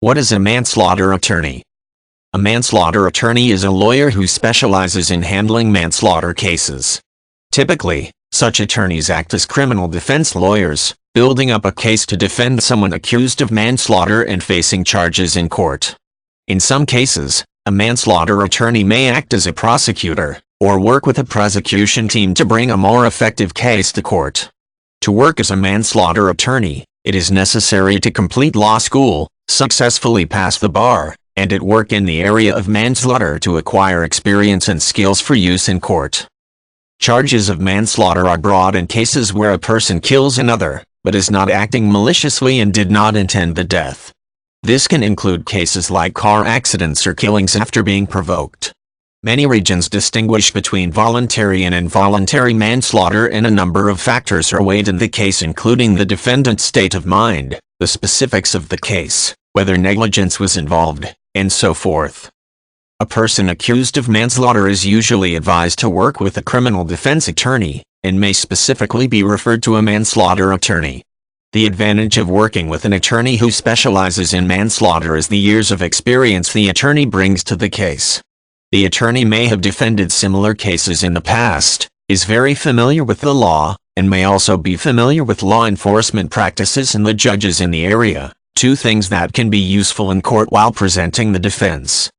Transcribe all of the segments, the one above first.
What is a manslaughter attorney? A manslaughter attorney is a lawyer who specializes in handling manslaughter cases. Typically, such attorneys act as criminal defense lawyers, building up a case to defend someone accused of manslaughter and facing charges in court. In some cases, a manslaughter attorney may act as a prosecutor, or work with a prosecution team to bring a more effective case to court. To work as a manslaughter attorney, it is necessary to complete law school, successfully pass the bar, and work in the area of manslaughter to acquire experience and skills for use in court. Charges of manslaughter are brought in cases where a person kills another, but is not acting maliciously and did not intend the death. This can include cases like car accidents or killings after being provoked. Many regions distinguish between voluntary and involuntary manslaughter, and a number of factors are weighed in the case, including the defendant's state of mind, the specifics of the case, whether negligence was involved, and so forth. A person accused of manslaughter is usually advised to work with a criminal defense attorney, and may specifically be referred to a manslaughter attorney. The advantage of working with an attorney who specializes in manslaughter is the years of experience the attorney brings to the case. The attorney may have defended similar cases in the past, is very familiar with the law, and may also be familiar with law enforcement practices and the judges in the area, two things that can be useful in court while presenting the defense.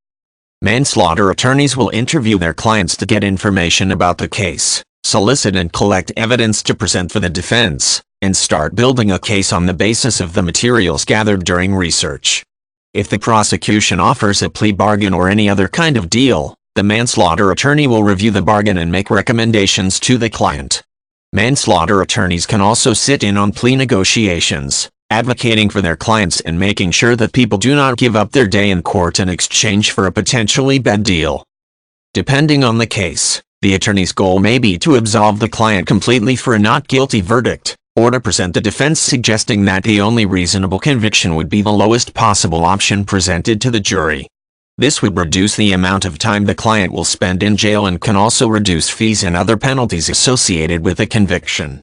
Manslaughter attorneys will interview their clients to get information about the case, solicit and collect evidence to present for the defense, and start building a case on the basis of the materials gathered during research. If the prosecution offers a plea bargain or any other kind of deal, the manslaughter attorney will review the bargain and make recommendations to the client. Manslaughter attorneys can also sit in on plea negotiations, advocating for their clients and making sure that people do not give up their day in court in exchange for a potentially bad deal. Depending on the case, the attorney's goal may be to absolve the client completely for a not guilty verdict, or to present the defense suggesting that the only reasonable conviction would be the lowest possible option presented to the jury. This would reduce the amount of time the client will spend in jail and can also reduce fees and other penalties associated with a conviction.